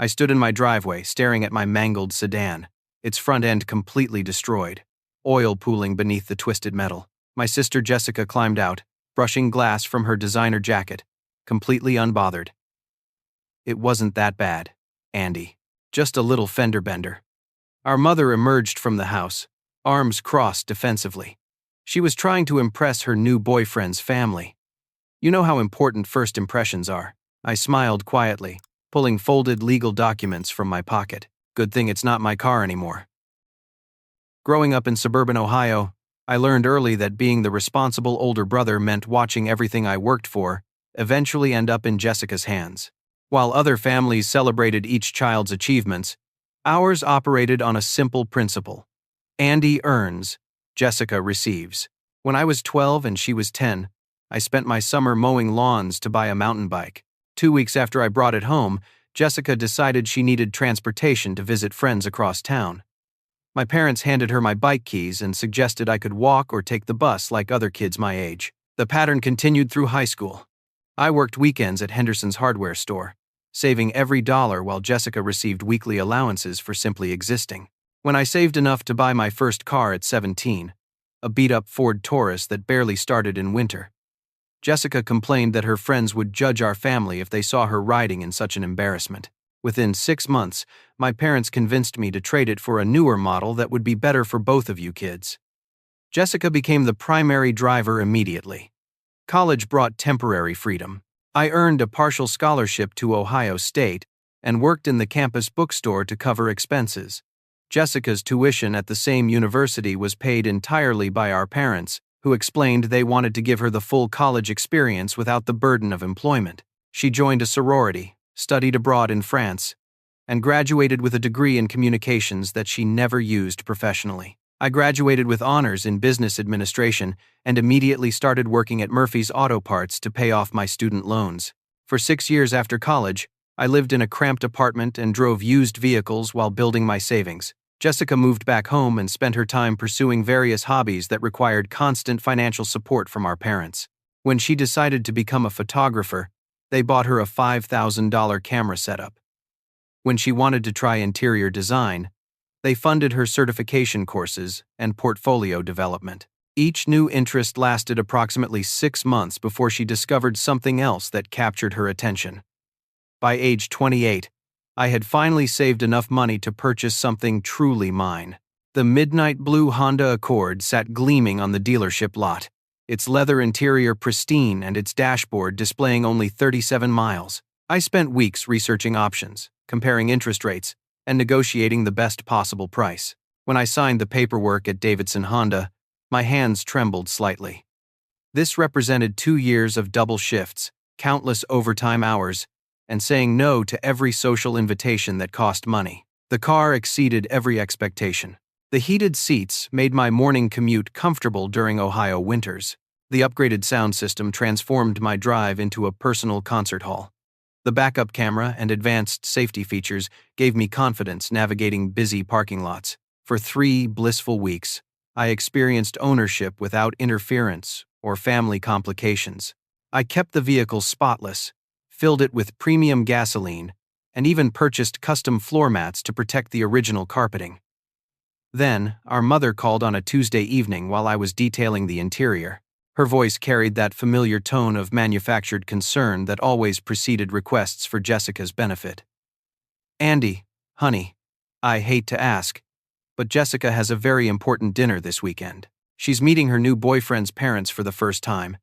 I stood in my driveway, staring at my mangled sedan, its front end completely destroyed, oil pooling beneath the twisted metal. My sister Jessica climbed out, brushing glass from her designer jacket, completely unbothered. It wasn't that bad, Andy. Just a little fender bender. Our mother emerged from the house, arms crossed defensively. She was trying to impress her new boyfriend's family. You know how important first impressions are. I smiled quietly, pulling folded legal documents from my pocket. Good thing it's not my car anymore. Growing up in suburban Ohio, I learned early that being the responsible older brother meant watching everything I worked for eventually end up in Jessica's hands. While other families celebrated each child's achievements, ours operated on a simple principle. Andy earns, Jessica receives. When I was 12 and she was 10, I spent my summer mowing lawns to buy a mountain bike. 2 weeks after I brought it home, Jessica decided she needed transportation to visit friends across town. My parents handed her my bike keys and suggested I could walk or take the bus like other kids my age. The pattern continued through high school. I worked weekends at Henderson's hardware store, saving every dollar while Jessica received weekly allowances for simply existing. When I saved enough to buy my first car at 17, a beat-up Ford Taurus that barely started in winter, Jessica complained that her friends would judge our family if they saw her riding in such an embarrassment. Within 6 months, my parents convinced me to trade it for a newer model that would be better for both of you kids. Jessica became the primary driver immediately. College brought temporary freedom. I earned a partial scholarship to Ohio State and worked in the campus bookstore to cover expenses. Jessica's tuition at the same university was paid entirely by our parents, who explained they wanted to give her the full college experience without the burden of employment. She joined a sorority, studied abroad in France, and graduated with a degree in communications that she never used professionally. I graduated with honors in business administration and immediately started working at Murphy's Auto Parts to pay off my student loans. For 6 years after college, I lived in a cramped apartment and drove used vehicles while building my savings. Jessica moved back home and spent her time pursuing various hobbies that required constant financial support from our parents. When she decided to become a photographer, they bought her a $5,000 camera setup. When she wanted to try interior design, they funded her certification courses and portfolio development. Each new interest lasted approximately 6 months before she discovered something else that captured her attention. By age 28, I had finally saved enough money to purchase something truly mine. The midnight blue Honda Accord sat gleaming on the dealership lot, its leather interior pristine and its dashboard displaying only 37 miles. I spent weeks researching options, comparing interest rates, and negotiating the best possible price. When I signed the paperwork at Davidson Honda, my hands trembled slightly. This represented 2 years of double shifts, countless overtime hours, and saying no to every social invitation that cost money. The car exceeded every expectation. The heated seats made my morning commute comfortable during Ohio winters. The upgraded sound system transformed my drive into a personal concert hall. The backup camera and advanced safety features gave me confidence navigating busy parking lots. For 3 blissful weeks, I experienced ownership without interference or family complications. I kept the vehicle spotless, filled it with premium gasoline, and even purchased custom floor mats to protect the original carpeting. Then, our mother called on a Tuesday evening while I was detailing the interior. Her voice carried that familiar tone of manufactured concern that always preceded requests for Jessica's benefit. "Andy, honey, I hate to ask, but Jessica has a very important dinner this weekend. She's meeting her new boyfriend's parents for the first time.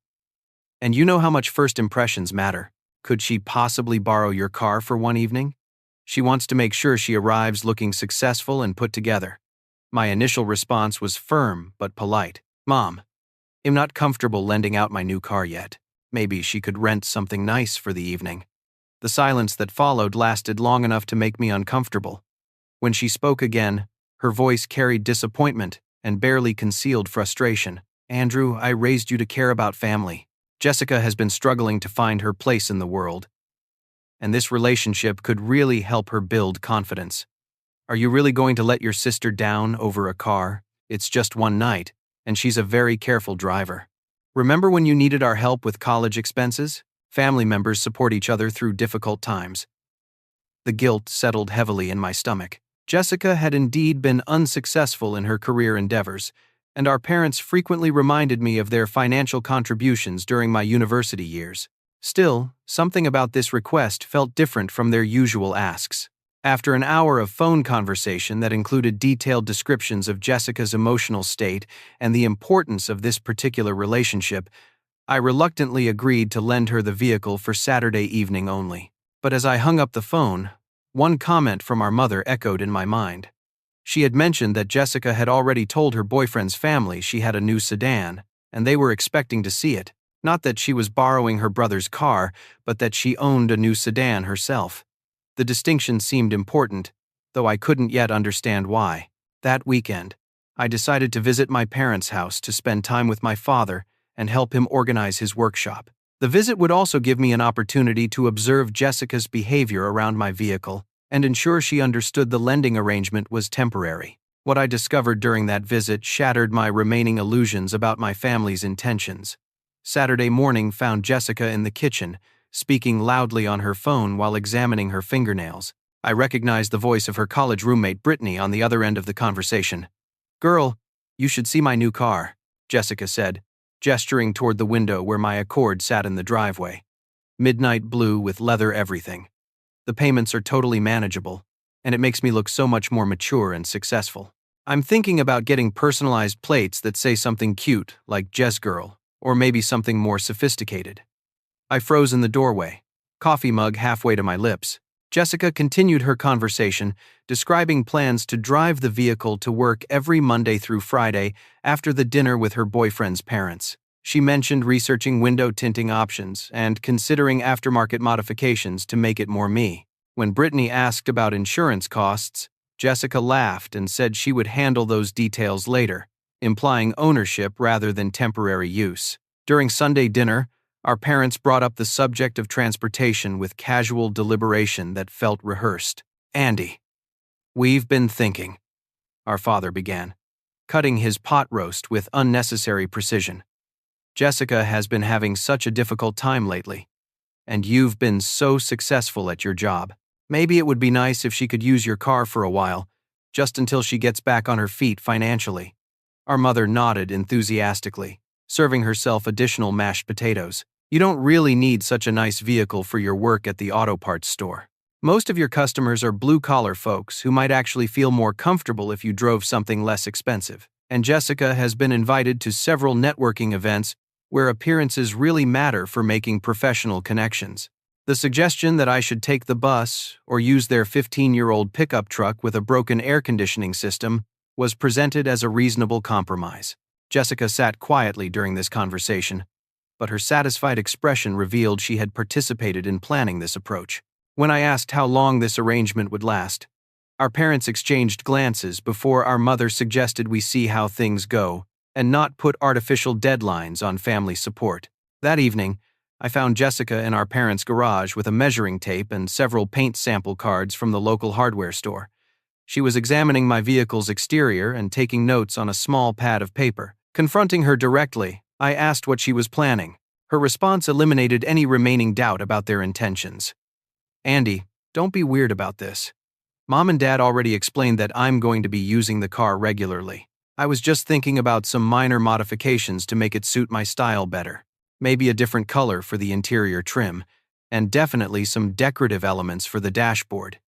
And you know how much first impressions matter. Could she possibly borrow your car for one evening? She wants to make sure she arrives looking successful and put together." My initial response was firm but polite. "Mom, I'm not comfortable lending out my new car yet. Maybe she could rent something nice for the evening." The silence that followed lasted long enough to make me uncomfortable. When she spoke again, her voice carried disappointment and barely concealed frustration. "Andrew, I raised you to care about family. Jessica has been struggling to find her place in the world, and this relationship could really help her build confidence. Are you really going to let your sister down over a car? It's just one night, and she's a very careful driver. Remember when you needed our help with college expenses? Family members support each other through difficult times." The guilt settled heavily in my stomach. Jessica had indeed been unsuccessful in her career endeavors, and our parents frequently reminded me of their financial contributions during my university years. Still, something about this request felt different from their usual asks. After an hour of phone conversation that included detailed descriptions of Jessica's emotional state and the importance of this particular relationship, I reluctantly agreed to lend her the vehicle for Saturday evening only. But as I hung up the phone, one comment from our mother echoed in my mind. She had mentioned that Jessica had already told her boyfriend's family she had a new sedan, and they were expecting to see it. Not that she was borrowing her brother's car, but that she owned a new sedan herself. The distinction seemed important, though I couldn't yet understand why. That weekend, I decided to visit my parents' house to spend time with my father and help him organize his workshop. The visit would also give me an opportunity to observe Jessica's behavior around my vehicle and ensure she understood the lending arrangement was temporary. What I discovered during that visit shattered my remaining illusions about my family's intentions. Saturday morning found Jessica in the kitchen, speaking loudly on her phone while examining her fingernails. I recognized the voice of her college roommate Brittany on the other end of the conversation. "Girl, you should see my new car," Jessica said, gesturing toward the window where my Accord sat in the driveway. Midnight blue with leather everything. The payments are totally manageable, and it makes me look so much more mature and successful. I'm thinking about getting personalized plates that say something cute, like Jess Girl, or maybe something more sophisticated. I froze in the doorway, coffee mug halfway to my lips. Jessica continued her conversation, describing plans to drive the vehicle to work every Monday through Friday after the dinner with her boyfriend's parents. She mentioned researching window tinting options and considering aftermarket modifications to make it more me. When Brittany asked about insurance costs, Jessica laughed and said she would handle those details later, implying ownership rather than temporary use. During Sunday dinner, our parents brought up the subject of transportation with casual deliberation that felt rehearsed. "Andy, we've been thinking," our father began, cutting his pot roast with unnecessary precision. "Jessica has been having such a difficult time lately, and you've been so successful at your job. Maybe it would be nice if she could use your car for a while, just until she gets back on her feet financially." Our mother nodded enthusiastically, serving herself additional mashed potatoes. "You don't really need such a nice vehicle for your work at the auto parts store. Most of your customers are blue-collar folks who might actually feel more comfortable if you drove something less expensive." And Jessica has been invited to several networking events where appearances really matter for making professional connections. The suggestion that I should take the bus or use their 15-year-old pickup truck with a broken air conditioning system was presented as a reasonable compromise. Jessica sat quietly during this conversation, but her satisfied expression revealed she had participated in planning this approach. When I asked how long this arrangement would last, our parents exchanged glances before our mother suggested we see how things go and not put artificial deadlines on family support. That evening, I found Jessica in our parents' garage with a measuring tape and several paint sample cards from the local hardware store. She was examining my vehicle's exterior and taking notes on a small pad of paper. Confronting her directly, I asked what she was planning. Her response eliminated any remaining doubt about their intentions. "Andy, don't be weird about this. Mom and Dad already explained that I'm going to be using the car regularly. I was just thinking about some minor modifications to make it suit my style better. Maybe a different color for the interior trim, and definitely some decorative elements for the dashboard.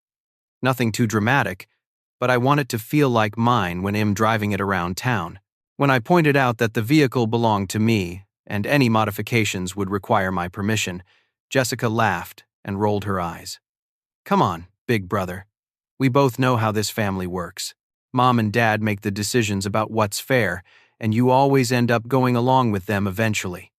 Nothing too dramatic, but I want it to feel like mine when I'm driving it around town." When I pointed out that the vehicle belonged to me and any modifications would require my permission, Jessica laughed and rolled her eyes. "Come on, big brother. We both know how this family works. Mom and Dad make the decisions about what's fair, and you always end up going along with them eventually.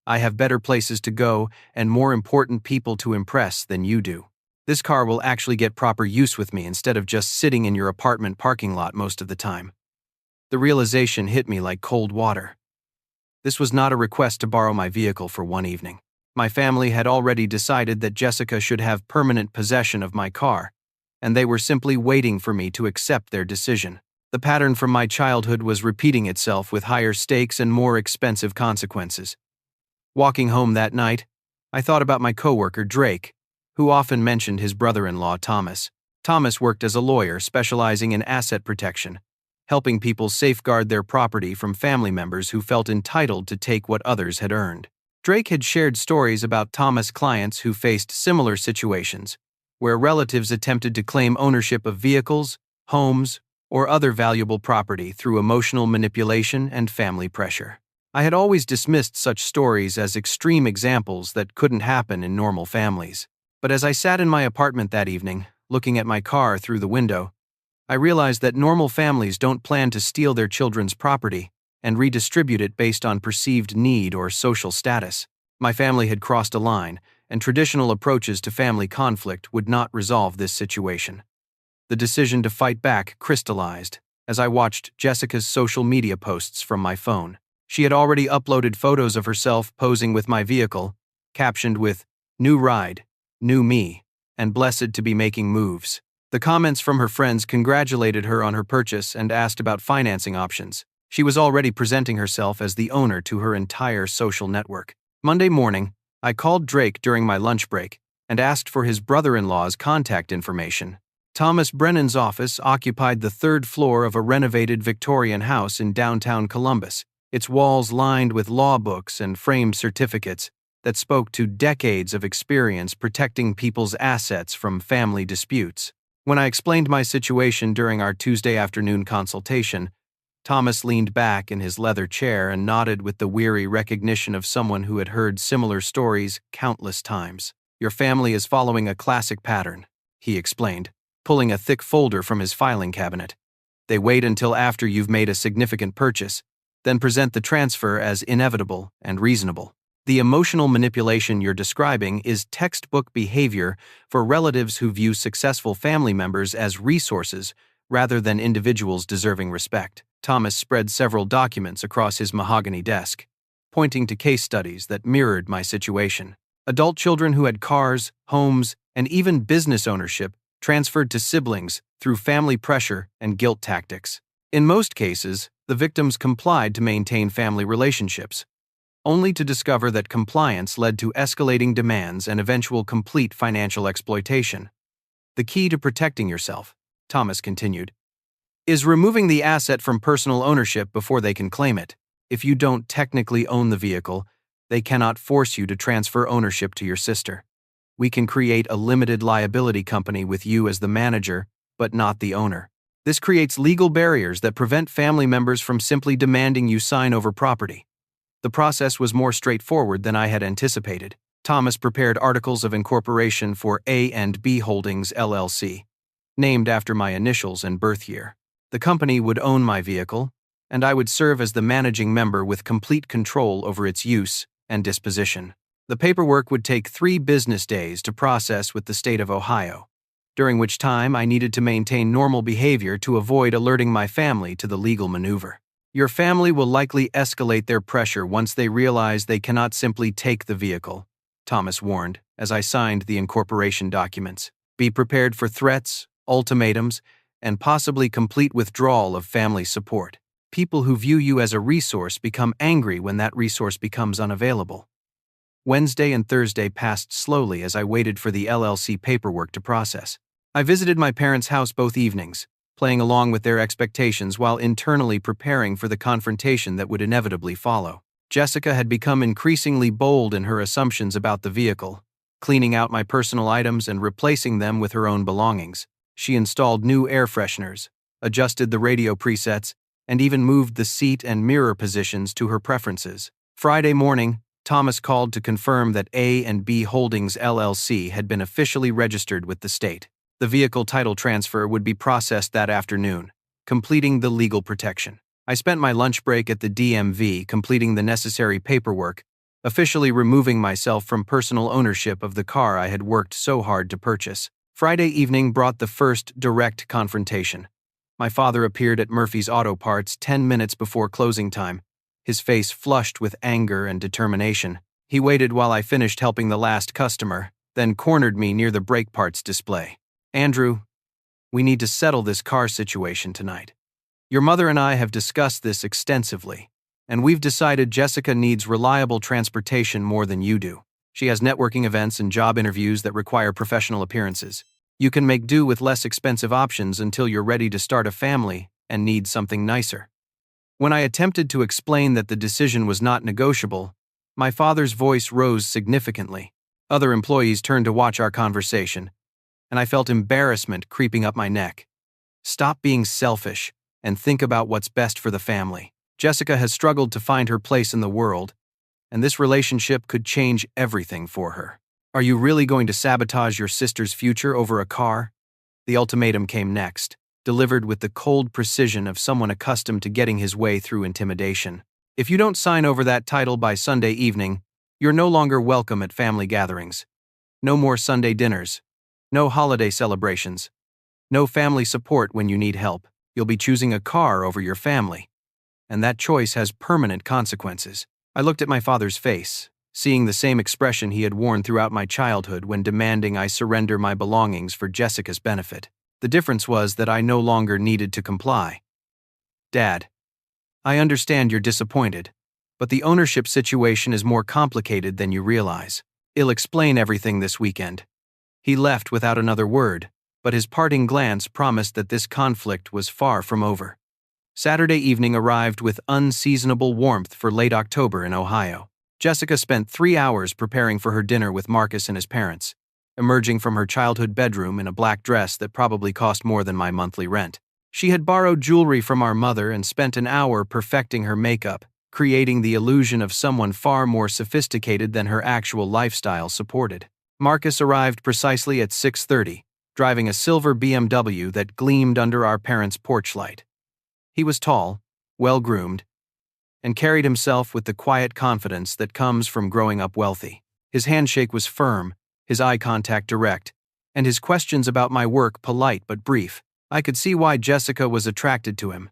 I have better places to go and more important people to impress than you do. This car will actually get proper use with me instead of just sitting in your apartment parking lot most of the time." The realization hit me like cold water. This was not a request to borrow my vehicle for one evening. My family had already decided that Jessica should have permanent possession of my car, and they were simply waiting for me to accept their decision. The pattern from my childhood was repeating itself with higher stakes and more expensive consequences. Walking home that night, I thought about my coworker, Drake, who often mentioned his brother-in-law Thomas. Thomas worked as a lawyer specializing in asset protection, helping people safeguard their property from family members who felt entitled to take what others had earned. Drake had shared stories about Thomas' clients who faced similar situations, where relatives attempted to claim ownership of vehicles, homes, or other valuable property through emotional manipulation and family pressure. I had always dismissed such stories as extreme examples that couldn't happen in normal families. But as I sat in my apartment that evening, looking at my car through the window, I realized that normal families don't plan to steal their children's property and redistribute it based on perceived need or social status. My family had crossed a line, and traditional approaches to family conflict would not resolve this situation. The decision to fight back crystallized as I watched Jessica's social media posts from my phone. She had already uploaded photos of herself posing with my vehicle, captioned with, "New ride, new me, and blessed to be making moves." The comments from her friends congratulated her on her purchase and asked about financing options. She was already presenting herself as the owner to her entire social network. Monday morning, I called Drake during my lunch break and asked for his brother-in-law's contact information. Thomas Brennan's office occupied the third floor of a renovated Victorian house in downtown Columbus, its walls lined with law books and framed certificates that spoke to decades of experience protecting people's assets from family disputes. When I explained my situation during our Tuesday afternoon consultation, Thomas leaned back in his leather chair and nodded with the weary recognition of someone who had heard similar stories countless times. "Your family is following a classic pattern," he explained, pulling a thick folder from his filing cabinet. "They wait until after you've made a significant purchase, then present the transfer as inevitable and reasonable. The emotional manipulation you're describing is textbook behavior for relatives who view successful family members as resources rather than individuals deserving respect." Thomas spread several documents across his mahogany desk, pointing to case studies that mirrored my situation. Adult children who had cars, homes, and even business ownership transferred to siblings through family pressure and guilt tactics. In most cases, the victims complied to maintain family relationships, only to discover that compliance led to escalating demands and eventual complete financial exploitation. "The key to protecting yourself," Thomas continued, "is removing the asset from personal ownership before they can claim it. If you don't technically own the vehicle, they cannot force you to transfer ownership to your sister. We can create a limited liability company with you as the manager, but not the owner. This creates legal barriers that prevent family members from simply demanding you sign over property." The process was more straightforward than I had anticipated. Thomas prepared articles of incorporation for A&B Holdings LLC, named after my initials and birth year. The company would own my vehicle, and I would serve as the managing member with complete control over its use and disposition. The paperwork would take 3 business days to process with the state of Ohio, during which time I needed to maintain normal behavior to avoid alerting my family to the legal maneuver. "Your family will likely escalate their pressure once they realize they cannot simply take the vehicle," Thomas warned as I signed the incorporation documents. "Be prepared for threats, ultimatums, and possibly complete withdrawal of family support. People who view you as a resource become angry when that resource becomes unavailable." Wednesday and Thursday passed slowly as I waited for the LLC paperwork to process. I visited my parents' house both evenings, playing along with their expectations while internally preparing for the confrontation that would inevitably follow. Jessica had become increasingly bold in her assumptions about the vehicle, cleaning out my personal items and replacing them with her own belongings. She installed new air fresheners, adjusted the radio presets, and even moved the seat and mirror positions to her preferences. Friday morning, Thomas called to confirm that A&B Holdings LLC had been officially registered with the state. The vehicle title transfer would be processed that afternoon, completing the legal protection. I spent my lunch break at the DMV completing the necessary paperwork, officially removing myself from personal ownership of the car I had worked so hard to purchase. Friday evening brought the first direct confrontation. My father appeared at Murphy's Auto Parts 10 minutes before closing time, his face flushed with anger and determination. He waited while I finished helping the last customer, then cornered me near the brake parts display. "Andrew, we need to settle this car situation tonight. Your mother and I have discussed this extensively, and we've decided Jessica needs reliable transportation more than you do. She has networking events and job interviews that require professional appearances. You can make do with less expensive options until you're ready to start a family and need something nicer. When I attempted to explain that the decision was not negotiable, my father's voice rose significantly. Other employees turned to watch our conversation, and I felt embarrassment creeping up my neck. Stop being selfish and think about what's best for the family. Jessica has struggled to find her place in the world, and this relationship could change everything for her. Are you really going to sabotage your sister's future over a car? The ultimatum came next, delivered with the cold precision of someone accustomed to getting his way through intimidation. If you don't sign over that title by Sunday evening, you're no longer welcome at family gatherings. No more Sunday dinners. No holiday celebrations. No family support when you need help. You'll be choosing a car over your family. And that choice has permanent consequences. I looked at my father's face, seeing the same expression he had worn throughout my childhood when demanding I surrender my belongings for Jessica's benefit. The difference was that I no longer needed to comply. Dad, I understand you're disappointed, but the ownership situation is more complicated than you realize. I'll explain everything this weekend. He left without another word, but his parting glance promised that this conflict was far from over. Saturday evening arrived with unseasonable warmth for late October in Ohio. Jessica spent 3 hours preparing for her dinner with Marcus and his parents, emerging from her childhood bedroom in a black dress that probably cost more than my monthly rent. She had borrowed jewelry from our mother and spent an hour perfecting her makeup, creating the illusion of someone far more sophisticated than her actual lifestyle supported. Marcus arrived precisely at 6:30, driving a silver BMW that gleamed under our parents' porch light. He was tall, well-groomed, and carried himself with the quiet confidence that comes from growing up wealthy. His handshake was firm, his eye contact direct, and his questions about my work polite but brief. I could see why Jessica was attracted to him,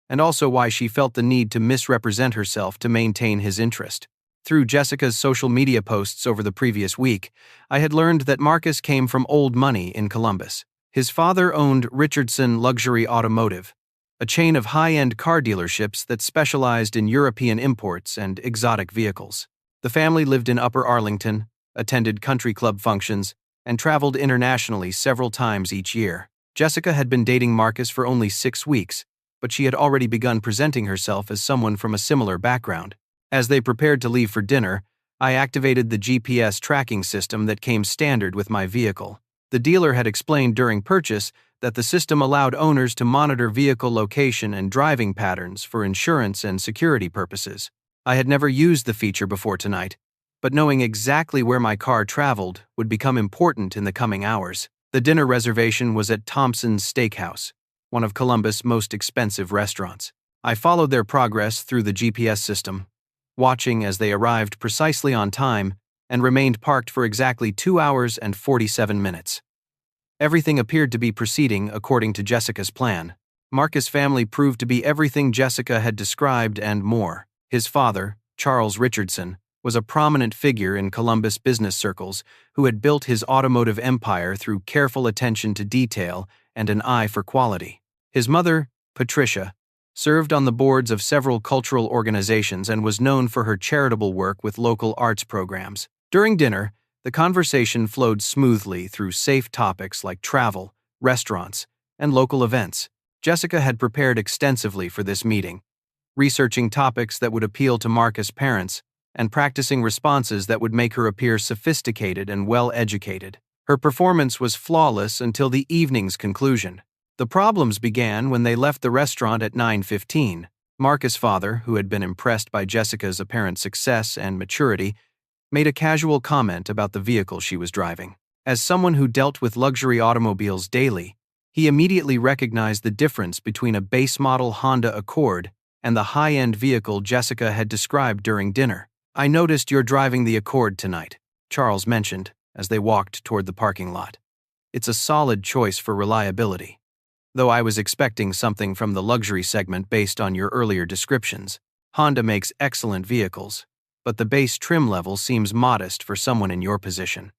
and also why she felt the need to misrepresent herself to maintain his interest. Through Jessica's social media posts over the previous week, I had learned that Marcus came from old money in Columbus. His father owned Richardson Luxury Automotive, a chain of high-end car dealerships that specialized in European imports and exotic vehicles. The family lived in Upper Arlington, attended country club functions, and traveled internationally several times each year. Jessica had been dating Marcus for only 6 weeks, but she had already begun presenting herself as someone from a similar background. As they prepared to leave for dinner, I activated the GPS tracking system that came standard with my vehicle. The dealer had explained during purchase that the system allowed owners to monitor vehicle location and driving patterns for insurance and security purposes. I had never used the feature before tonight, but knowing exactly where my car traveled would become important in the coming hours. The dinner reservation was at Thompson's Steakhouse, one of Columbus' most expensive restaurants. I followed their progress through the GPS system, watching as they arrived precisely on time and remained parked for exactly 2 hours and 47 minutes. Everything appeared to be proceeding according to Jessica's plan. Marcus' family proved to be everything Jessica had described and more. His father, Charles Richardson, was a prominent figure in Columbus business circles who had built his automotive empire through careful attention to detail and an eye for quality. His mother, Patricia, served on the boards of several cultural organizations and was known for her charitable work with local arts programs. During dinner, the conversation flowed smoothly through safe topics like travel, restaurants, and local events. Jessica had prepared extensively for this meeting, researching topics that would appeal to Marcus' parents and practicing responses that would make her appear sophisticated and well-educated. Her performance was flawless until the evening's conclusion. The problems began when they left the restaurant at 9:15. Marcus' father, who had been impressed by Jessica's apparent success and maturity, made a casual comment about the vehicle she was driving. As someone who dealt with luxury automobiles daily, he immediately recognized the difference between a base-model Honda Accord and the high-end vehicle Jessica had described during dinner. "I noticed you're driving the Accord tonight," Charles mentioned as they walked toward the parking lot. "It's a solid choice for reliability. Though I was expecting something from the luxury segment based on your earlier descriptions. Honda makes excellent vehicles, but the base trim level seems modest for someone in your position."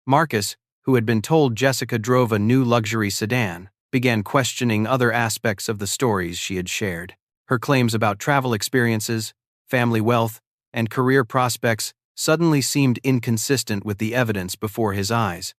Marcus, who had been told Jessica drove a new luxury sedan, began questioning other aspects of the stories she had shared. Her claims about travel experiences, family wealth, and career prospects suddenly seemed inconsistent with the evidence before his eyes.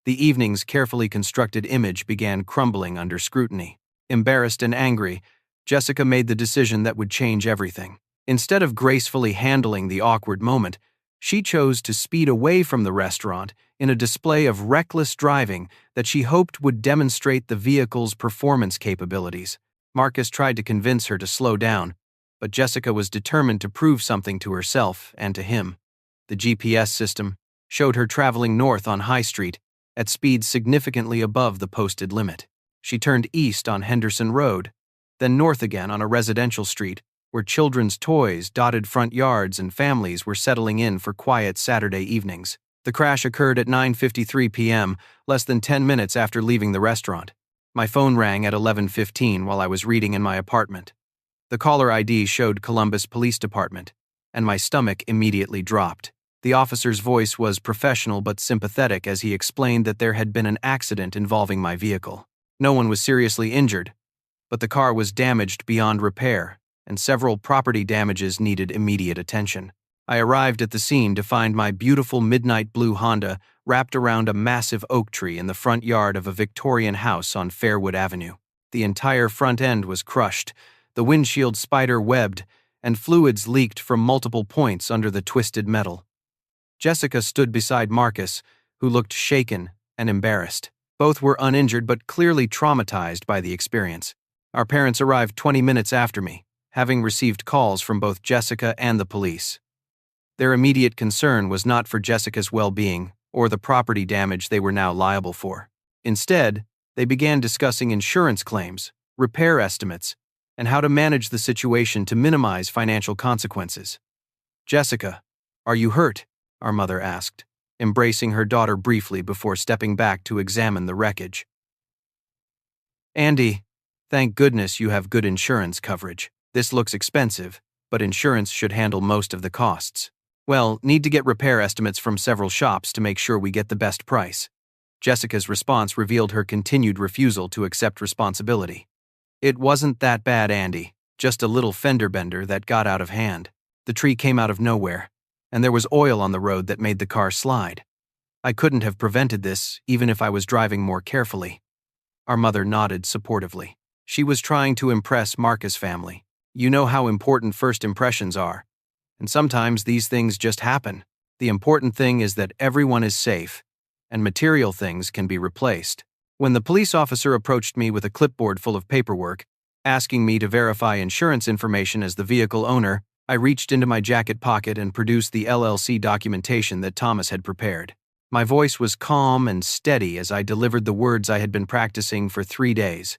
The evening's carefully constructed image began crumbling under scrutiny. Embarrassed and angry, Jessica made the decision that would change everything. Instead of gracefully handling the awkward moment, she chose to speed away from the restaurant in a display of reckless driving that she hoped would demonstrate the vehicle's performance capabilities. Marcus tried to convince her to slow down, but Jessica was determined to prove something to herself and to him. The GPS system showed her traveling north on High Street at speeds significantly above the posted limit. She turned east on Henderson Road, then north again on a residential street where children's toys dotted front yards and families were settling in for quiet Saturday evenings. The crash occurred at 9:53 p.m., less than 10 minutes after leaving the restaurant. My phone rang at 11:15 while I was reading in my apartment. The caller ID showed Columbus Police Department, and my stomach immediately dropped. The officer's voice was professional but sympathetic as he explained that there had been an accident involving my vehicle. No one was seriously injured, but the car was damaged beyond repair, and several property damages needed immediate attention. I arrived at the scene to find my beautiful midnight blue Honda wrapped around a massive oak tree in the front yard of a Victorian house on Fairwood Avenue. The entire front end was crushed, the windshield spider-webbed, and fluids leaked from multiple points under the twisted metal. Jessica stood beside Marcus, who looked shaken and embarrassed. Both were uninjured but clearly traumatized by the experience. Our parents arrived 20 minutes after me, having received calls from both Jessica and the police. Their immediate concern was not for Jessica's well-being or the property damage they were now liable for. Instead, they began discussing insurance claims, repair estimates, and how to manage the situation to minimize financial consequences. "Jessica, are you hurt?" our mother asked, embracing her daughter briefly before stepping back to examine the wreckage. "Andy, thank goodness you have good insurance coverage. This looks expensive, but insurance should handle most of the costs. Well, need to get repair estimates from several shops to make sure we get the best price." Jessica's response revealed her continued refusal to accept responsibility. "It wasn't that bad, Andy. Just a little fender bender that got out of hand. The tree came out of nowhere, and there was oil on the road that made the car slide. I couldn't have prevented this even if I was driving more carefully." Our mother nodded supportively. She was trying to impress Marcus' family. "You know how important first impressions are, and sometimes these things just happen. The important thing is that everyone is safe, and material things can be replaced." When the police officer approached me with a clipboard full of paperwork, asking me to verify insurance information as the vehicle owner, I reached into my jacket pocket and produced the LLC documentation that Thomas had prepared. My voice was calm and steady as I delivered the words I had been practicing for 3 days.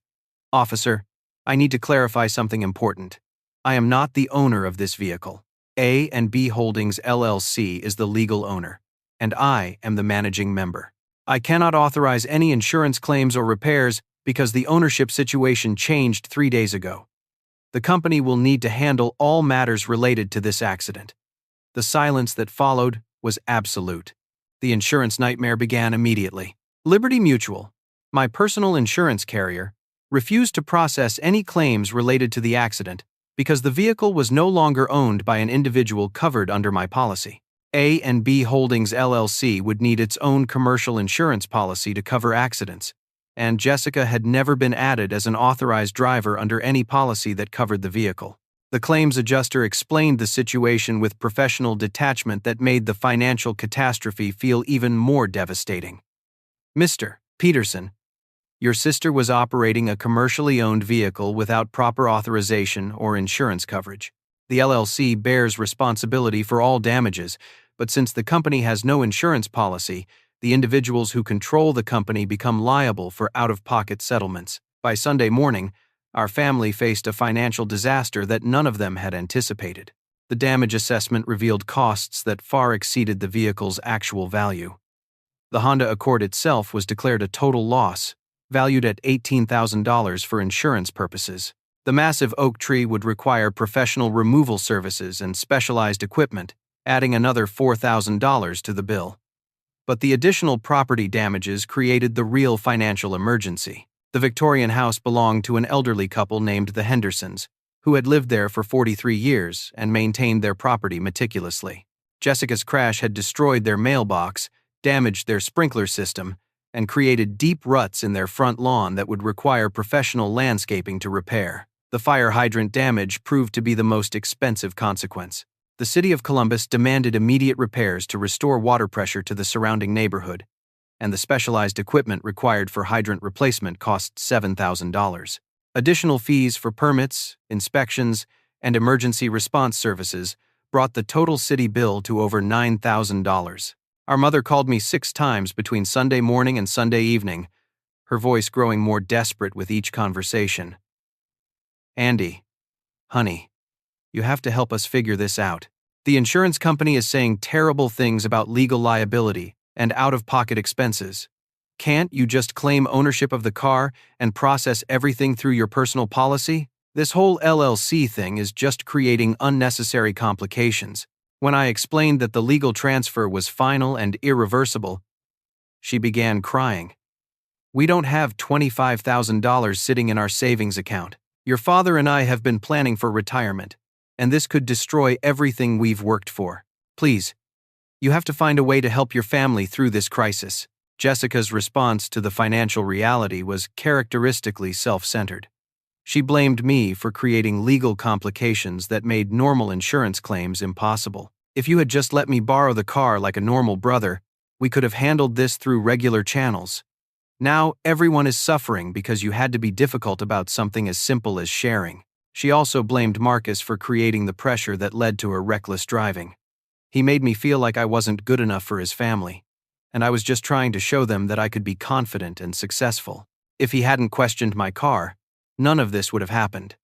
"Officer, I need to clarify something important. I am not the owner of this vehicle. A&B Holdings LLC is the legal owner, and I am the managing member. I cannot authorize any insurance claims or repairs because the ownership situation changed 3 days ago. The company will need to handle all matters related to this accident." The silence that followed was absolute. The insurance nightmare began immediately. Liberty Mutual, my personal insurance carrier, refused to process any claims related to the accident because the vehicle was no longer owned by an individual covered under my policy. A&B Holdings LLC would need its own commercial insurance policy to cover accidents, and Jessica had never been added as an authorized driver under any policy that covered the vehicle. The claims adjuster explained the situation with professional detachment that made the financial catastrophe feel even more devastating. "Mr. Peterson, your sister was operating a commercially owned vehicle without proper authorization or insurance coverage. The LLC bears responsibility for all damages, but since the company has no insurance policy, the individuals who control the company become liable for out-of-pocket settlements. By Sunday morning, our family faced a financial disaster that none of them had anticipated. The damage assessment revealed costs that far exceeded the vehicle's actual value. The Honda Accord itself was declared a total loss, valued at $18,000 for insurance purposes. The massive oak tree would require professional removal services and specialized equipment, adding another $4,000 to the bill. But the additional property damages created the real financial emergency. The Victorian house belonged to an elderly couple named the Hendersons, who had lived there for 43 years and maintained their property meticulously. Jessica's crash had destroyed their mailbox, damaged their sprinkler system, and created deep ruts in their front lawn that would require professional landscaping to repair. The fire hydrant damage proved to be the most expensive consequence. The city of Columbus demanded immediate repairs to restore water pressure to the surrounding neighborhood, and the specialized equipment required for hydrant replacement cost $7,000. Additional fees for permits, inspections, and emergency response services brought the total city bill to over $9,000. Our mother called me 6 times between Sunday morning and Sunday evening, her voice growing more desperate with each conversation. "Andy, honey, you have to help us figure this out. The insurance company is saying terrible things about legal liability and out-of-pocket expenses. Can't you just claim ownership of the car and process everything through your personal policy? This whole LLC thing is just creating unnecessary complications." When I explained that the legal transfer was final and irreversible, she began crying. "We don't have $25,000 sitting in our savings account. Your father and I have been planning for retirement, and this could destroy everything we've worked for. Please, you have to find a way to help your family through this crisis." Jessica's response to the financial reality was characteristically self-centered. She blamed me for creating legal complications that made normal insurance claims impossible. "If you had just let me borrow the car like a normal brother, we could have handled this through regular channels. Now everyone is suffering because you had to be difficult about something as simple as sharing." She also blamed Marcus for creating the pressure that led to her reckless driving. "He made me feel like I wasn't good enough for his family, and I was just trying to show them that I could be confident and successful. If he hadn't questioned my car, none of this would have happened."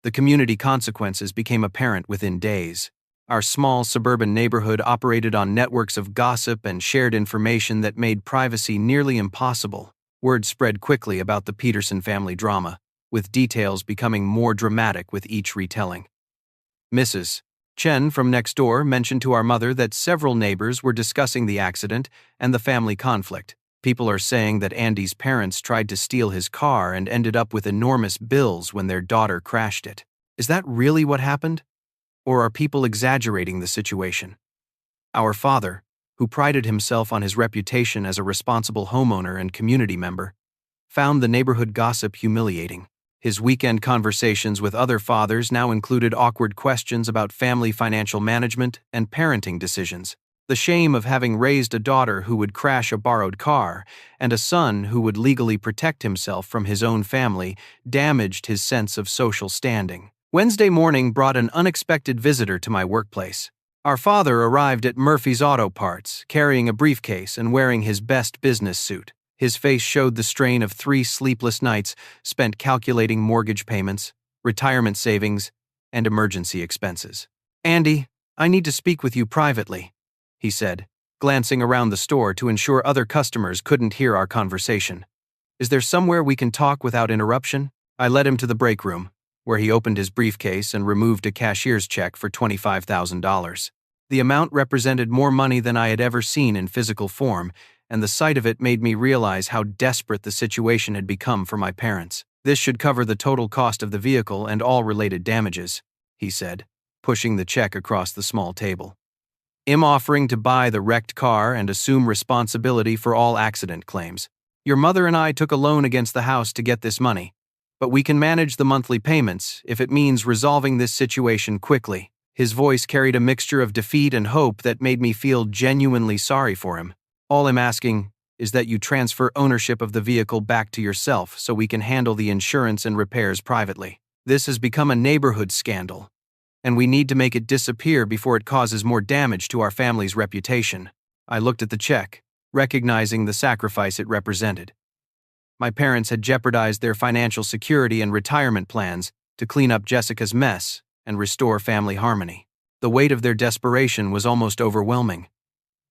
The community consequences became apparent within days. Our small suburban neighborhood operated on networks of gossip and shared information that made privacy nearly impossible. Word spread quickly about the Peterson family drama, with details becoming more dramatic with each retelling. Mrs. Chen from next door mentioned to our mother that several neighbors were discussing the accident and the family conflict. "People are saying that Andy's parents tried to steal his car and ended up with enormous bills when their daughter crashed it. Is that really what happened? Or are people exaggerating the situation?" Our father, who prided himself on his reputation as a responsible homeowner and community member, found the neighborhood gossip humiliating. His weekend conversations with other fathers now included awkward questions about family financial management and parenting decisions. The shame of having raised a daughter who would crash a borrowed car and a son who would legally protect himself from his own family damaged his sense of social standing. Wednesday morning brought an unexpected visitor to my workplace. Our father arrived at Murphy's Auto Parts, carrying a briefcase and wearing his best business suit. His face showed the strain of 3 sleepless nights spent calculating mortgage payments, retirement savings, and emergency expenses. "Andy, I need to speak with you privately," he said, glancing around the store to ensure other customers couldn't hear our conversation. "Is there somewhere we can talk without interruption?" I led him to the break room, where he opened his briefcase and removed a cashier's check for $25,000. The amount represented more money than I had ever seen in physical form, and the sight of it made me realize how desperate the situation had become for my parents. "This should cover the total cost of the vehicle and all related damages," he said, pushing the check across the small table. "I'm offering to buy the wrecked car and assume responsibility for all accident claims. Your mother and I took a loan against the house to get this money, but we can manage the monthly payments if it means resolving this situation quickly." His voice carried a mixture of defeat and hope that made me feel genuinely sorry for him. "All I'm asking is that you transfer ownership of the vehicle back to yourself so we can handle the insurance and repairs privately. This has become a neighborhood scandal, and we need to make it disappear before it causes more damage to our family's reputation." I looked at the check, recognizing the sacrifice it represented. My parents had jeopardized their financial security and retirement plans to clean up Jessica's mess and restore family harmony. The weight of their desperation was almost overwhelming.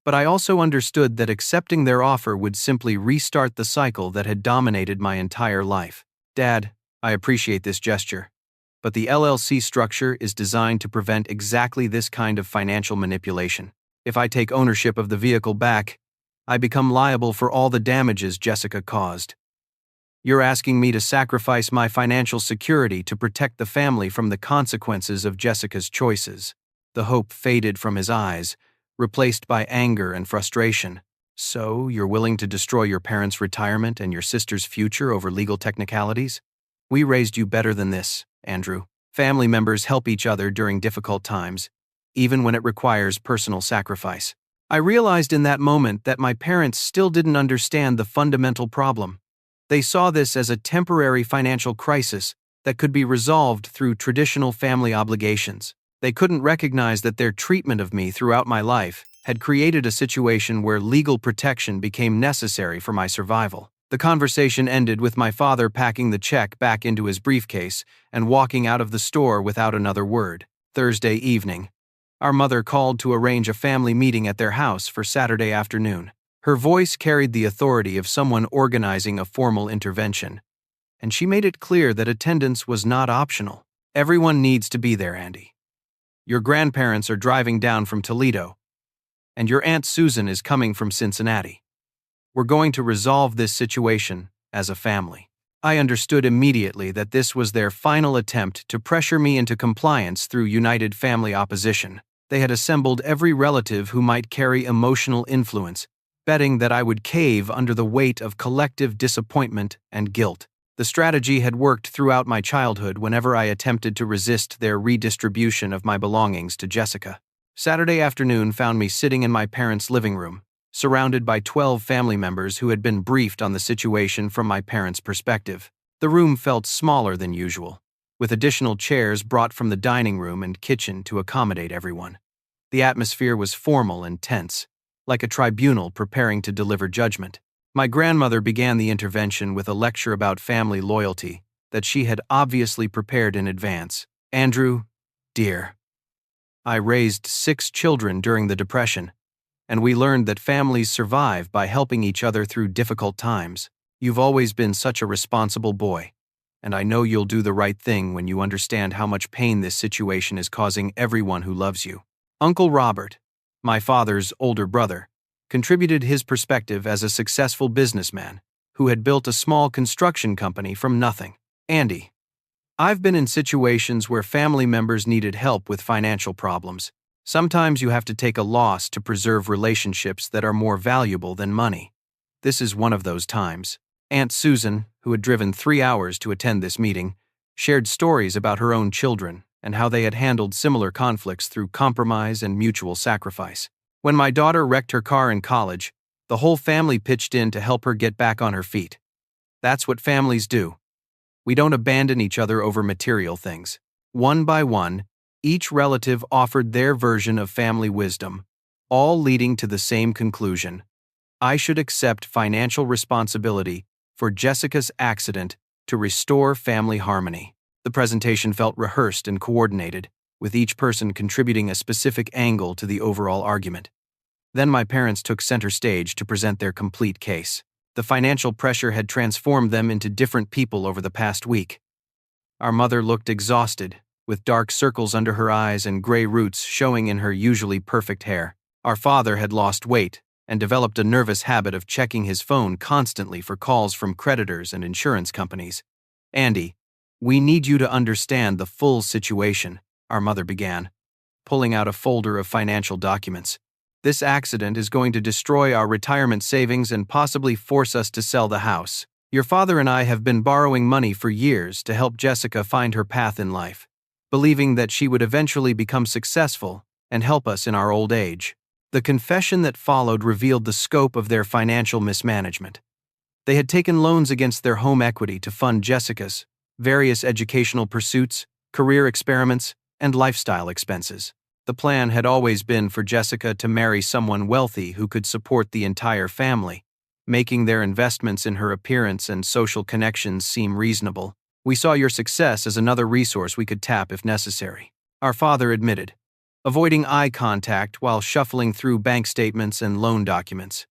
But I also understood that accepting their offer would simply restart the cycle that had dominated my entire life. "Dad, I appreciate this gesture, but the LLC structure is designed to prevent exactly this kind of financial manipulation. If I take ownership of the vehicle back, I become liable for all the damages Jessica caused. You're asking me to sacrifice my financial security to protect the family from the consequences of Jessica's choices." The hope faded from his eyes, replaced by anger and frustration. So, you're willing to destroy your parents' retirement and your sister's future over legal technicalities? We raised you better than this, Andrew. Family members help each other during difficult times, even when it requires personal sacrifice. I realized in that moment that my parents still didn't understand the fundamental problem. They saw this as a temporary financial crisis that could be resolved through traditional family obligations. They couldn't recognize that their treatment of me throughout my life had created a situation where legal protection became necessary for my survival. The conversation ended with my father packing the check back into his briefcase and walking out of the store without another word. Thursday evening, our mother called to arrange a family meeting at their house for Saturday afternoon. Her voice carried the authority of someone organizing a formal intervention, and she made it clear that attendance was not optional. Everyone needs to be there, Andy. Your grandparents are driving down from Toledo, and your Aunt Susan is coming from Cincinnati. We're going to resolve this situation as a family. I understood immediately that this was their final attempt to pressure me into compliance through united family opposition. They had assembled every relative who might carry emotional influence, betting that I would cave under the weight of collective disappointment and guilt. The strategy had worked throughout my childhood whenever I attempted to resist their redistribution of my belongings to Jessica. Saturday afternoon found me sitting in my parents' living room, surrounded by 12 family members who had been briefed on the situation from my parents' perspective. The room felt smaller than usual, with additional chairs brought from the dining room and kitchen to accommodate everyone. The atmosphere was formal and tense, like a tribunal preparing to deliver judgment. My grandmother began the intervention with a lecture about family loyalty that she had obviously prepared in advance. Andrew, dear, I raised 6 children during the Depression, and we learned that families survive by helping each other through difficult times. You've always been such a responsible boy, and I know you'll do the right thing when you understand how much pain this situation is causing everyone who loves you. Uncle Robert, my father's older brother, contributed his perspective as a successful businessman who had built a small construction company from nothing. Andy, I've been in situations where family members needed help with financial problems. Sometimes you have to take a loss to preserve relationships that are more valuable than money. This is one of those times. Aunt Susan, who had driven 3 hours to attend this meeting, shared stories about her own children and how they had handled similar conflicts through compromise and mutual sacrifice. When my daughter wrecked her car in college, the whole family pitched in to help her get back on her feet. That's what families do. We don't abandon each other over material things. One by one, each relative offered their version of family wisdom, all leading to the same conclusion. I should accept financial responsibility for Jessica's accident to restore family harmony. The presentation felt rehearsed and coordinated, with each person contributing a specific angle to the overall argument. Then my parents took center stage to present their complete case. The financial pressure had transformed them into different people over the past week. Our mother looked exhausted, with dark circles under her eyes and gray roots showing in her usually perfect hair. Our father had lost weight and developed a nervous habit of checking his phone constantly for calls from creditors and insurance companies. Andy, we need you to understand the full situation, our mother began, pulling out a folder of financial documents. This accident is going to destroy our retirement savings and possibly force us to sell the house. Your father and I have been borrowing money for years to help Jessica find her path in life, believing that she would eventually become successful and help us in our old age. The confession that followed revealed the scope of their financial mismanagement. They had taken loans against their home equity to fund Jessica's various educational pursuits, career experiments, and lifestyle expenses. The plan had always been for Jessica to marry someone wealthy who could support the entire family, making their investments in her appearance and social connections seem reasonable. We saw your success as another resource we could tap if necessary, our father admitted, avoiding eye contact while shuffling through bank statements and loan documents.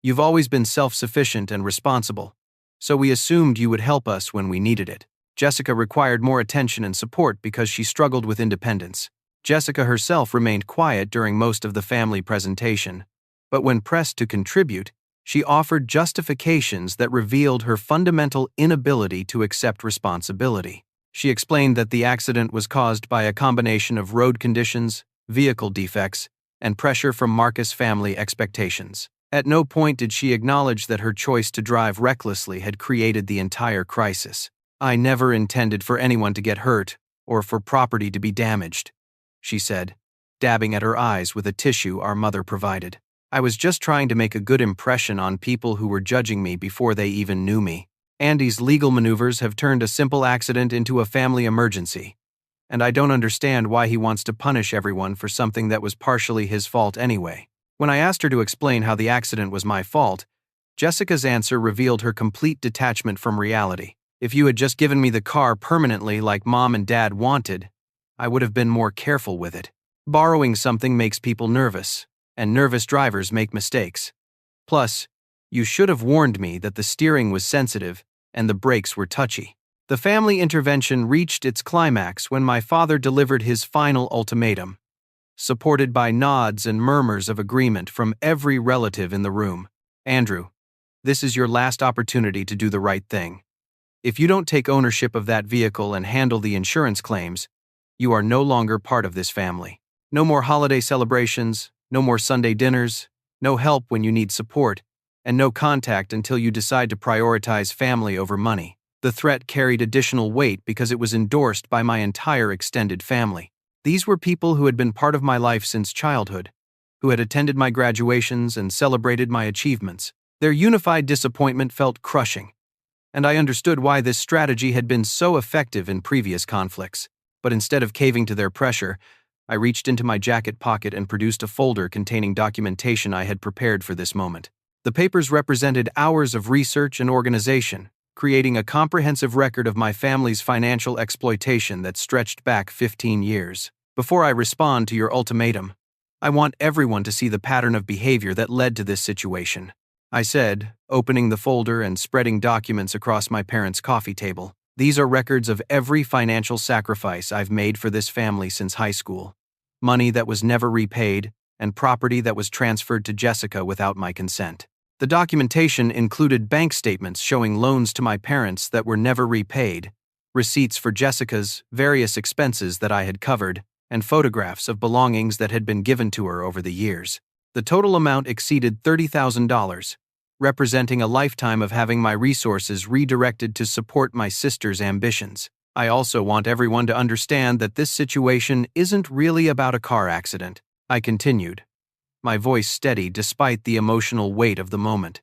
You've always been self-sufficient and responsible, so we assumed you would help us when we needed it. Jessica required more attention and support because she struggled with independence. Jessica herself remained quiet during most of the family presentation, but when pressed to contribute, she offered justifications that revealed her fundamental inability to accept responsibility. She explained that the accident was caused by a combination of road conditions, vehicle defects, and pressure from Marcus' family expectations. At no point did she acknowledge that her choice to drive recklessly had created the entire crisis. "I never intended for anyone to get hurt or for property to be damaged," she said, dabbing at her eyes with a tissue our mother provided. "I was just trying to make a good impression on people who were judging me before they even knew me. Andy's legal maneuvers have turned a simple accident into a family emergency, and I don't understand why he wants to punish everyone for something that was partially his fault anyway." When I asked her to explain how the accident was my fault, Jessica's answer revealed her complete detachment from reality. "If you had just given me the car permanently like Mom and Dad wanted, I would have been more careful with it. Borrowing something makes people nervous, and nervous drivers make mistakes. Plus, you should have warned me that the steering was sensitive and the brakes were touchy." The family intervention reached its climax when my father delivered his final ultimatum, supported by nods and murmurs of agreement from every relative in the room. "Andrew, this is your last opportunity to do the right thing. If you don't take ownership of that vehicle and handle the insurance claims, you are no longer part of this family. No more holiday celebrations, no more Sunday dinners, no help when you need support, and no contact until you decide to prioritize family over money." The threat carried additional weight because it was endorsed by my entire extended family. These were people who had been part of my life since childhood, who had attended my graduations and celebrated my achievements. Their unified disappointment felt crushing, and I understood why this strategy had been so effective in previous conflicts. But instead of caving to their pressure, I reached into my jacket pocket and produced a folder containing documentation I had prepared for this moment. The papers represented hours of research and organization, creating a comprehensive record of my family's financial exploitation that stretched back 15 years. "Before I respond to your ultimatum, I want everyone to see the pattern of behavior that led to this situation," I said, opening the folder and spreading documents across my parents' coffee table. "These are records of every financial sacrifice I've made for this family since high school. Money that was never repaid, and property that was transferred to Jessica without my consent." The documentation included bank statements showing loans to my parents that were never repaid, receipts for Jessica's various expenses that I had covered, and photographs of belongings that had been given to her over the years. The total amount exceeded $30,000, representing a lifetime of having my resources redirected to support my sister's ambitions. "I also want everyone to understand that this situation isn't really about a car accident," I continued, my voice steady despite the emotional weight of the moment.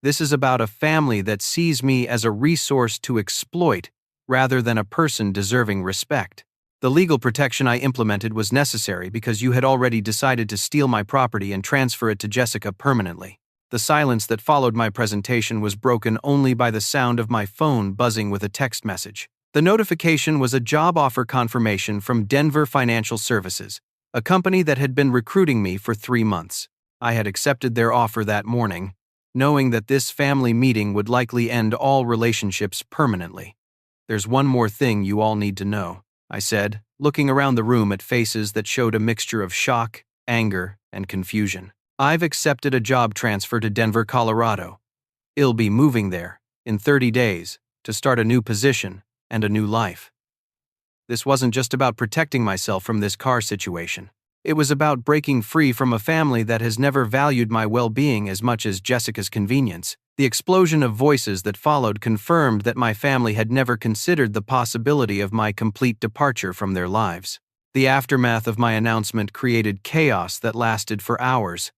"This is about a family that sees me as a resource to exploit rather than a person deserving respect. The legal protection I implemented was necessary because you had already decided to steal my property and transfer it to Jessica permanently." The silence that followed my presentation was broken only by the sound of my phone buzzing with a text message. The notification was a job offer confirmation from Denver Financial Services, a company that had been recruiting me for 3 months. I had accepted their offer that morning, knowing that this family meeting would likely end all relationships permanently. "There's one more thing you all need to know," I said, looking around the room at faces that showed a mixture of shock, anger, and confusion. "I've accepted a job transfer to Denver, Colorado. I'll be moving there in 30 days to start a new position and a new life. This wasn't just about protecting myself from this car situation. It was about breaking free from a family that has never valued my well-being as much as Jessica's convenience." The explosion of voices that followed confirmed that my family had never considered the possibility of my complete departure from their lives. The aftermath of my announcement created chaos that lasted for hours.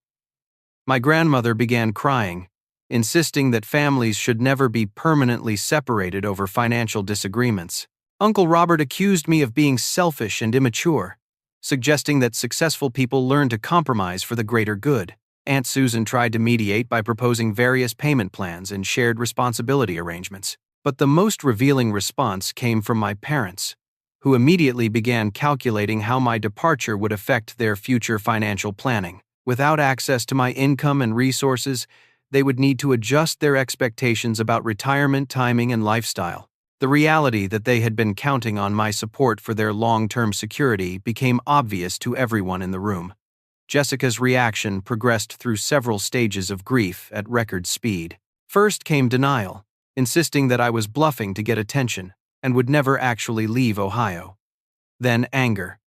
My grandmother began crying, insisting that families should never be permanently separated over financial disagreements. Uncle Robert accused me of being selfish and immature, suggesting that successful people learn to compromise for the greater good. Aunt Susan tried to mediate by proposing various payment plans and shared responsibility arrangements. But the most revealing response came from my parents, who immediately began calculating how my departure would affect their future financial planning. Without access to my income and resources, they would need to adjust their expectations about retirement timing and lifestyle. The reality that they had been counting on my support for their long-term security became obvious to everyone in the room. Jessica's reaction progressed through several stages of grief at record speed. First came denial, insisting that I was bluffing to get attention and would never actually leave Ohio. Then anger,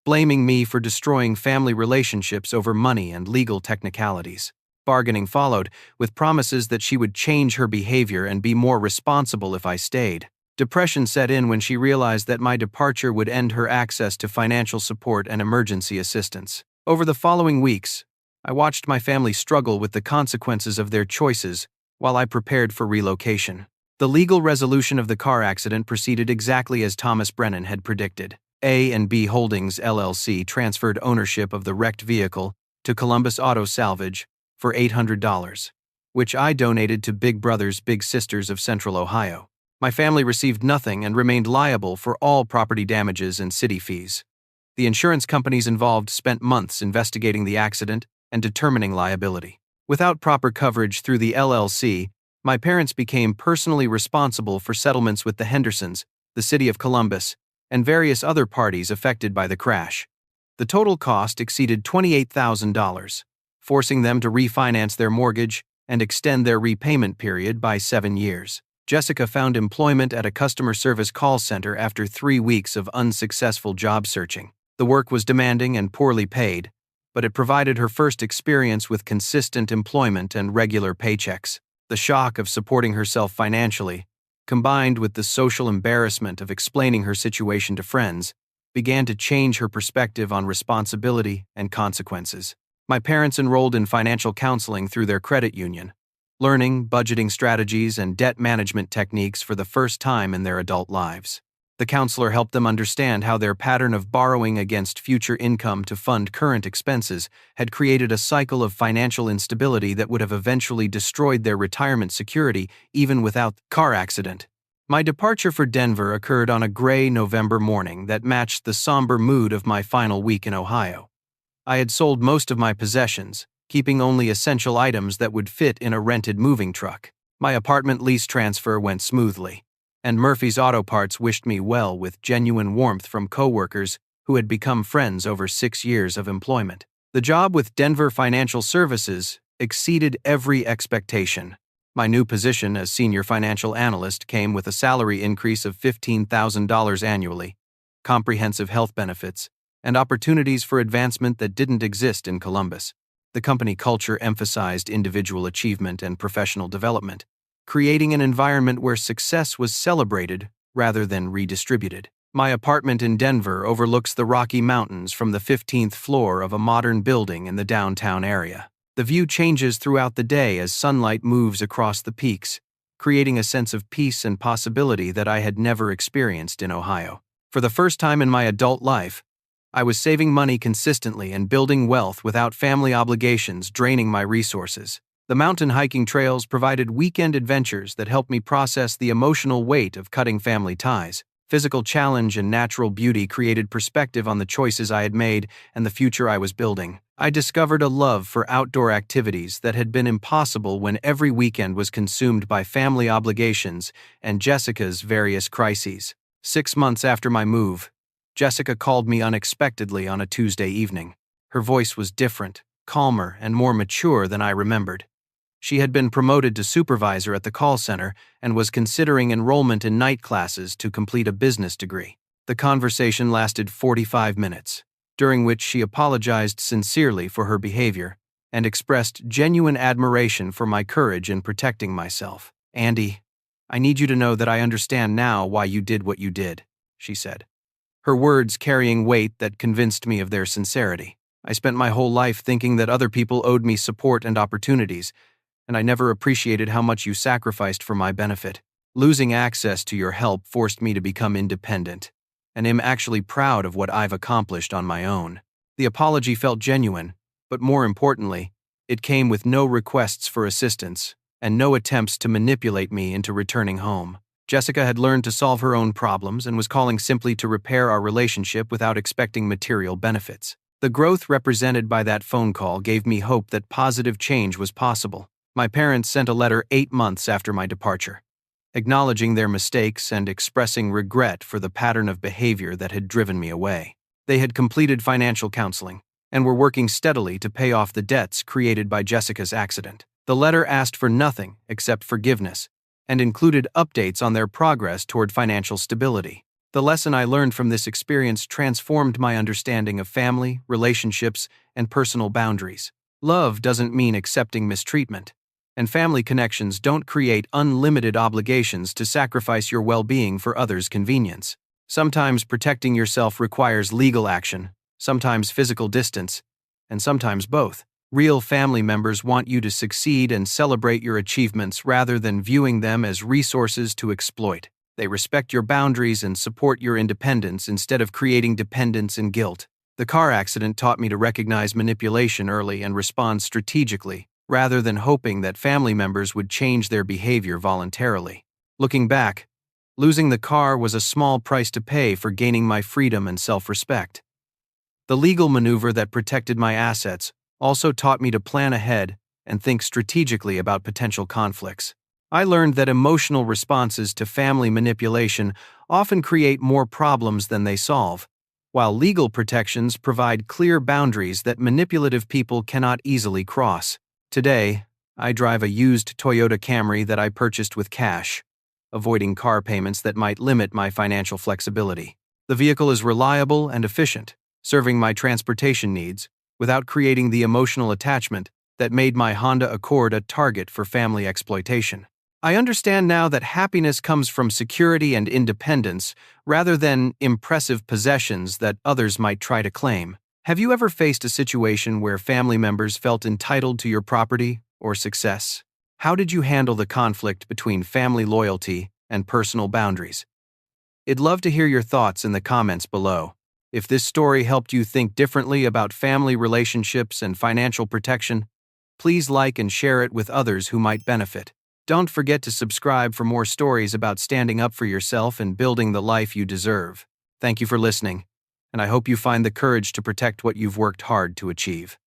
blaming me for destroying family relationships over money and legal technicalities. Bargaining followed, with promises that she would change her behavior and be more responsible if I stayed. Depression set in when she realized that my departure would end her access to financial support and emergency assistance. Over the following weeks, I watched my family struggle with the consequences of their choices while I prepared for relocation. The legal resolution of the car accident proceeded exactly as Thomas Brennan had predicted. A&B Holdings LLC transferred ownership of the wrecked vehicle to Columbus Auto Salvage for $800, which I donated to Big Brothers Big Sisters of Central Ohio. My family received nothing and remained liable for all property damages and city fees. The insurance companies involved spent months investigating the accident and determining liability. Without proper coverage through the LLC, my parents became personally responsible for settlements with the Hendersons, the city of Columbus, and various other parties affected by the crash. The total cost exceeded $28,000, forcing them to refinance their mortgage and extend their repayment period by 7 years. Jessica found employment at a customer service call center after 3 weeks of unsuccessful job searching. The work was demanding and poorly paid, but it provided her first experience with consistent employment and regular paychecks. The shock of supporting herself financially, combined with the social embarrassment of explaining her situation to friends, began to change her perspective on responsibility and consequences. My parents enrolled in financial counseling through their credit union, learning budgeting strategies and debt management techniques for the first time in their adult lives. The counselor helped them understand how their pattern of borrowing against future income to fund current expenses had created a cycle of financial instability that would have eventually destroyed their retirement security even without the car accident. My departure for Denver occurred on a gray November morning that matched the somber mood of my final week in Ohio. I had sold most of my possessions, keeping only essential items that would fit in a rented moving truck. My apartment lease transfer went smoothly, and Murphy's Auto Parts wished me well with genuine warmth from coworkers who had become friends over 6 years of employment. The job with Denver Financial Services exceeded every expectation. My new position as senior financial analyst came with a salary increase of $15,000 annually, comprehensive health benefits, and opportunities for advancement that didn't exist in Columbus. The company culture emphasized individual achievement and professional development, creating an environment where success was celebrated rather than redistributed. My apartment in Denver overlooks the Rocky Mountains from the 15th floor of a modern building in the downtown area. The view changes throughout the day as sunlight moves across the peaks, creating a sense of peace and possibility that I had never experienced in Ohio. For the first time in my adult life, I was saving money consistently and building wealth without family obligations draining my resources. The mountain hiking trails provided weekend adventures that helped me process the emotional weight of cutting family ties. Physical challenge and natural beauty created perspective on the choices I had made and the future I was building. I discovered a love for outdoor activities that had been impossible when every weekend was consumed by family obligations and Jessica's various crises. 6 months after my move, Jessica called me unexpectedly on a Tuesday evening. Her voice was different, calmer, and more mature than I remembered. She had been promoted to supervisor at the call center and was considering enrollment in night classes to complete a business degree. The conversation lasted 45 minutes, during which she apologized sincerely for her behavior and expressed genuine admiration for my courage in protecting myself. "Andy, I need you to know that I understand now why you did what you did," she said, her words carrying weight that convinced me of their sincerity. "I spent my whole life thinking that other people owed me support and opportunities, and I never appreciated how much you sacrificed for my benefit. Losing access to your help forced me to become independent, and am actually proud of what I've accomplished on my own." The apology felt genuine, but more importantly, it came with no requests for assistance and no attempts to manipulate me into returning home. Jessica had learned to solve her own problems and was calling simply to repair our relationship without expecting material benefits. The growth represented by that phone call gave me hope that positive change was possible. My parents sent a letter 8 months after my departure, acknowledging their mistakes and expressing regret for the pattern of behavior that had driven me away. They had completed financial counseling and were working steadily to pay off the debts created by Jessica's accident. The letter asked for nothing except forgiveness and included updates on their progress toward financial stability. The lesson I learned from this experience transformed my understanding of family, relationships, and personal boundaries. Love doesn't mean accepting mistreatment, and family connections don't create unlimited obligations to sacrifice your well-being for others' convenience. Sometimes protecting yourself requires legal action, sometimes physical distance, and sometimes both. Real family members want you to succeed and celebrate your achievements rather than viewing them as resources to exploit. They respect your boundaries and support your independence instead of creating dependence and guilt. The car accident taught me to recognize manipulation early and respond strategically, rather than hoping that family members would change their behavior voluntarily. Looking back, losing the car was a small price to pay for gaining my freedom and self-respect. The legal maneuver that protected my assets also taught me to plan ahead and think strategically about potential conflicts. I learned that emotional responses to family manipulation often create more problems than they solve, while legal protections provide clear boundaries that manipulative people cannot easily cross. Today, I drive a used Toyota Camry that I purchased with cash, avoiding car payments that might limit my financial flexibility. The vehicle is reliable and efficient, serving my transportation needs, without creating the emotional attachment that made my Honda Accord a target for family exploitation. I understand now that happiness comes from security and independence rather than impressive possessions that others might try to claim. Have you ever faced a situation where family members felt entitled to your property or success? How did you handle the conflict between family loyalty and personal boundaries? I'd love to hear your thoughts in the comments below. If this story helped you think differently about family relationships and financial protection, please like and share it with others who might benefit. Don't forget to subscribe for more stories about standing up for yourself and building the life you deserve. Thank you for listening, and I hope you find the courage to protect what you've worked hard to achieve.